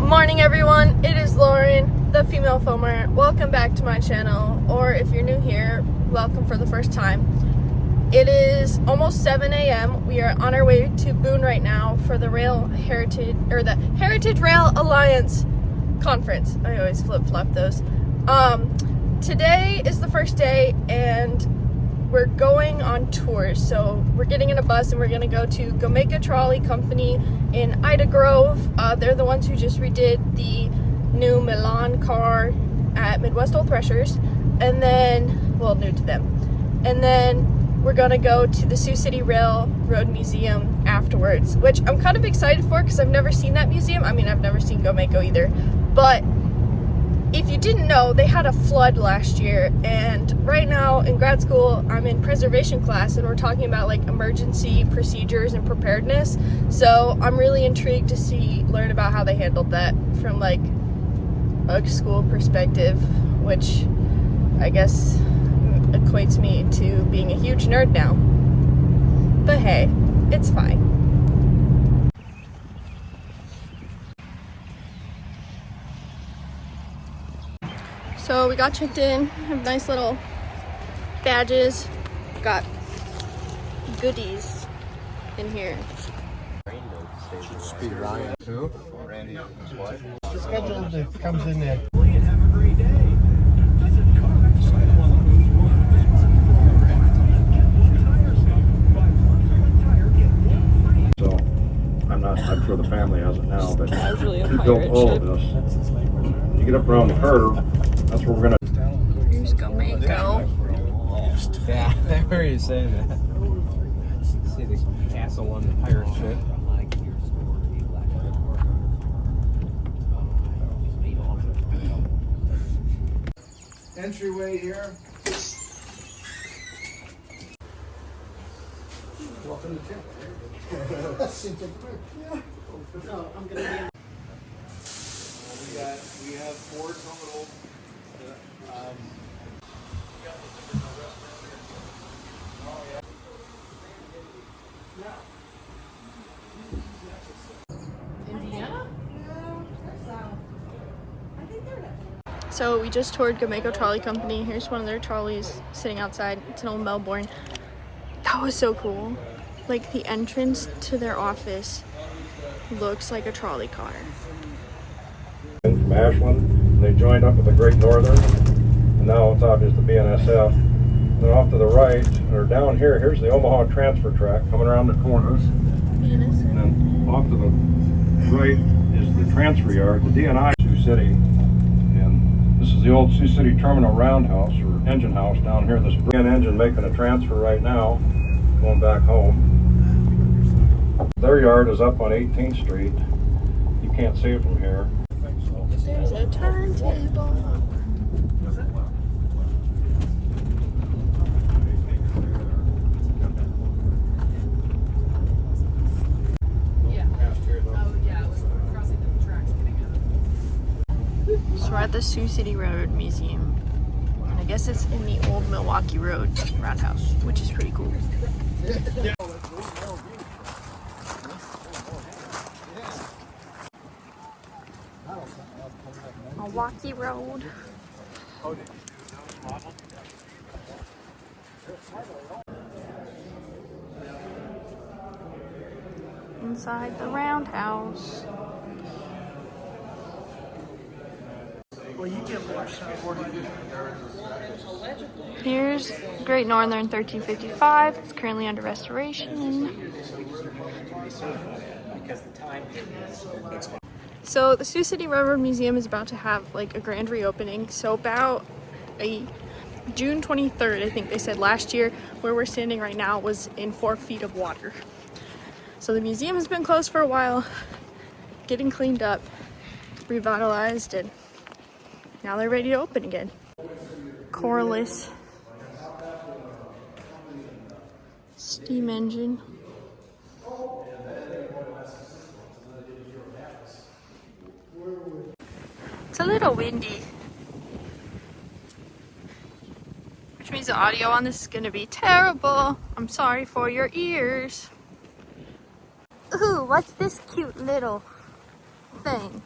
Morning everyone, it is Lauren, the female filmer. Welcome back to my channel, or if you're new here, welcome for the first time. It is almost 7 a.m. We are on our way to Boone right now for the the Heritage Rail Alliance conference. I always flip-flop those. Today is the first day and we're going on tours. So we're getting in a bus and we're gonna go to Gomaco Trolley Company in Ida Grove. They're the ones who just redid the new Milan car at Midwest Old Threshers, and then, well, new to them. And then we're gonna go to the Sioux City Railroad Museum afterwards, which I'm kind of excited for because I've never seen that museum. I mean, I've never seen Gomeco either, but if you didn't know, they had a flood last year, and right now in grad school I'm in preservation class and we're talking about like emergency procedures and preparedness. So I'm really intrigued to learn about how they handled that from like a school perspective, which I guess equates me to being a huge nerd now. But hey, it's fine. So we got checked in, have nice little badges, got goodies in here. Speed Ryan too. Randy and his wife. The schedule that comes in there. So I'm sure the family has it now, but Really we built all of this. You get up around the curve, that's where we're gonna. Here's Gomeco. Yeah, I heard you saying that. See the castle on the pirate ship. Entryway here. Welcome to town. We have boards on the old. So we just toured Gomaco Trolley Company. Here's one of their trolleys sitting outside. It's an old Melbourne. That was so cool. Like the entrance to their office looks like a trolley car. From Ashland, and they joined up with the Great Northern, and now it's obvious the BNSF. And then off to the right, or down here, here's the Omaha transfer track coming around the corners. And then off to the right is the transfer yard, the DNI Sioux City. And this is the old Sioux City Terminal Roundhouse, or engine house down here. This brand engine making a transfer right now, going back home. Their yard is up on 18th Street. You can't see it from here. There's a turntable. So we're at the Sioux City Railroad Museum, and I guess it's in the old Milwaukee Road Roundhouse, which is pretty cool. Milwaukee Road. Inside the roundhouse. Here's Great Northern 1355. It's currently under restoration. So the Sioux City Railroad Museum is about to have like a grand reopening. So about June 23rd, I think they said last year, where we're standing right now was in 4 feet of water. So the museum has been closed for a while, getting cleaned up, revitalized, and now they're ready to open again. Corliss steam engine. It's a little windy, which means the audio on this is gonna be terrible. I'm sorry for your ears. Ooh, what's this cute little thing?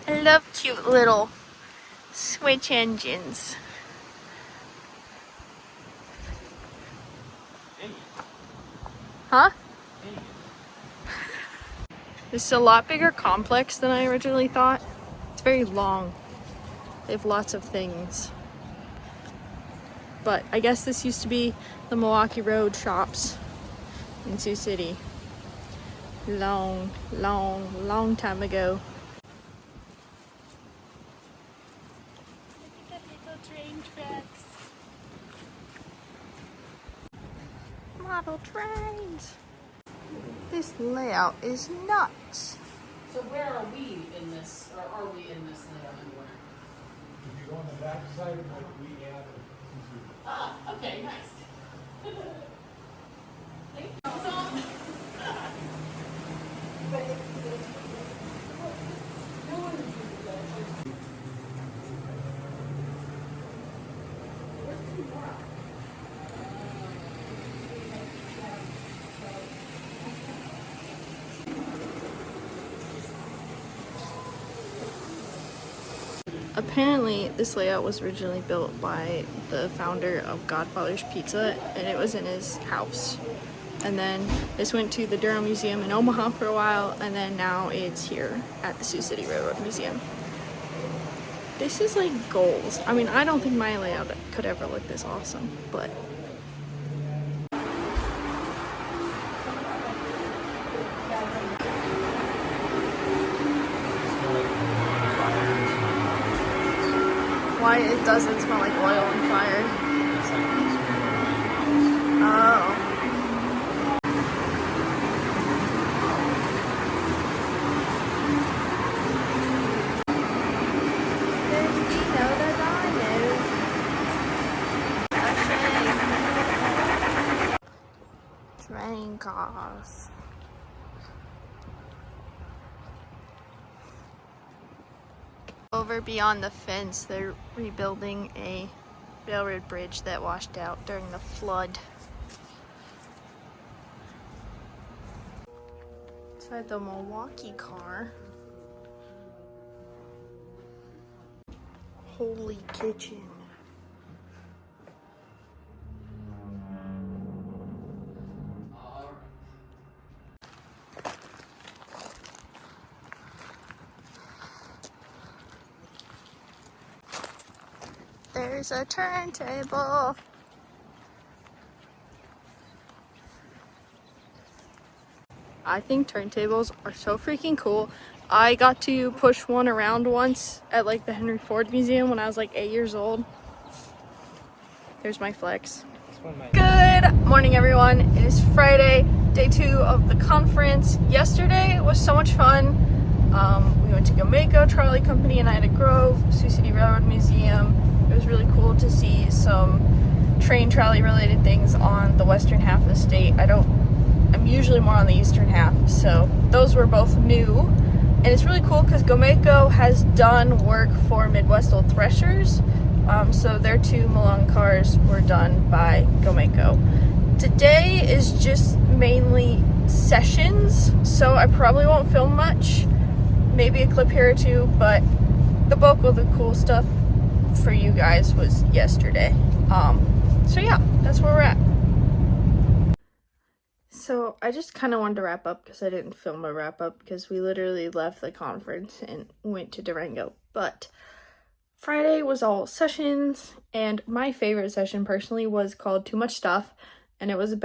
I love cute little switch engines. Huh? This is a lot bigger complex than I originally thought. It's very long. They have lots of things. But I guess this used to be the Milwaukee Road shops in Sioux City. Long, long, long time ago. Look at the little train tracks. Model trains. This layout is nuts. So where are we in this, or are we in this layout anywhere? If you go on the back side, like we added. Ah, okay, nice. Thank you. Apparently, this layout was originally built by the founder of Godfather's Pizza, and it was in his house. And then this went to the Durham Museum in Omaha for a while, and then now it's here at the Sioux City Railroad Museum. This is like goals. I mean, I don't think my layout could ever look this awesome, but why it doesn't smell like oil and fire. Oh. Train cars. Over beyond the fence, they're rebuilding a railroad bridge that washed out during the flood. Inside the Milwaukee car. Holy kitchen. There's a turntable. I think turntables are so freaking cool. I got to push one around once at like the Henry Ford Museum when I was like 8 years old. There's my flex. Good morning, everyone. It is Friday, day 2 of the conference. Yesterday was so much fun. We went to Gomaco Trolley Company in Ida Grove, Sioux City Railroad Museum. It was really cool to see some train trolley related things on the western half of the state. I'm usually more on the eastern half, so those were both new. And it's really cool because Gomeco has done work for Midwest Old Threshers. So their 2 Malone cars were done by Gomeco. Today is just mainly sessions, so I probably won't film much. Maybe a clip here or 2, but the bulk of the cool stuff for you guys was yesterday. So yeah, that's where we're at. So I just kind of wanted to wrap up because I didn't film a wrap up because we literally left the conference and went to Durango. But Friday was all sessions, and my favorite session personally was called Too Much Stuff, and it was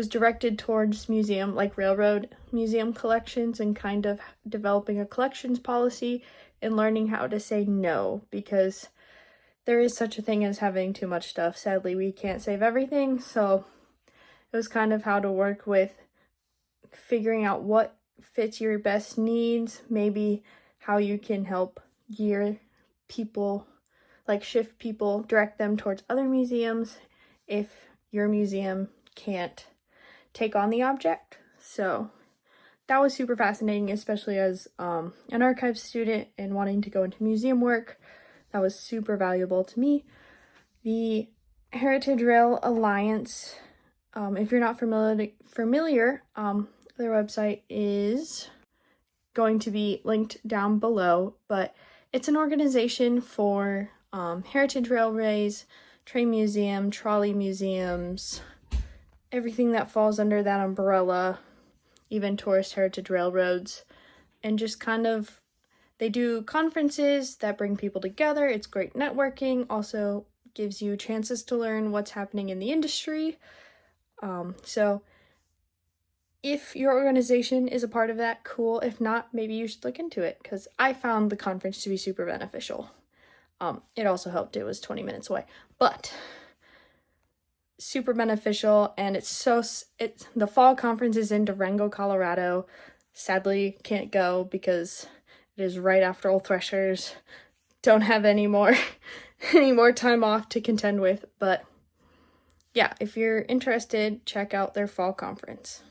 directed towards railroad museum collections and kind of developing a collections policy and learning how to say no, because there is such a thing as having too much stuff. Sadly, we can't save everything, so it was kind of how to work with figuring out what fits your best needs, maybe how you can help gear people, like shift people, direct them towards other museums if your museum can't take on the object. So that was super fascinating, especially as an archives student and wanting to go into museum work. That was super valuable to me. The Heritage Rail Alliance, if you're not familiar, their website is going to be linked down below, but it's an organization for heritage railways, train museum, trolley museums, everything that falls under that umbrella, even tourist heritage railroads, and just kind of, they do conferences that bring people together. It's great networking, also gives you chances to learn what's happening in the industry. So if your organization is a part of that, cool. If not, maybe you should look into it, because I found the conference to be super beneficial. It also helped it was 20 minutes away, but super beneficial. And the fall conference is in Durango, Colorado. Sadly, can't go because it is right after Old Threshers. Don't have any more time off to contend with, but yeah, if you're interested, check out their fall conference.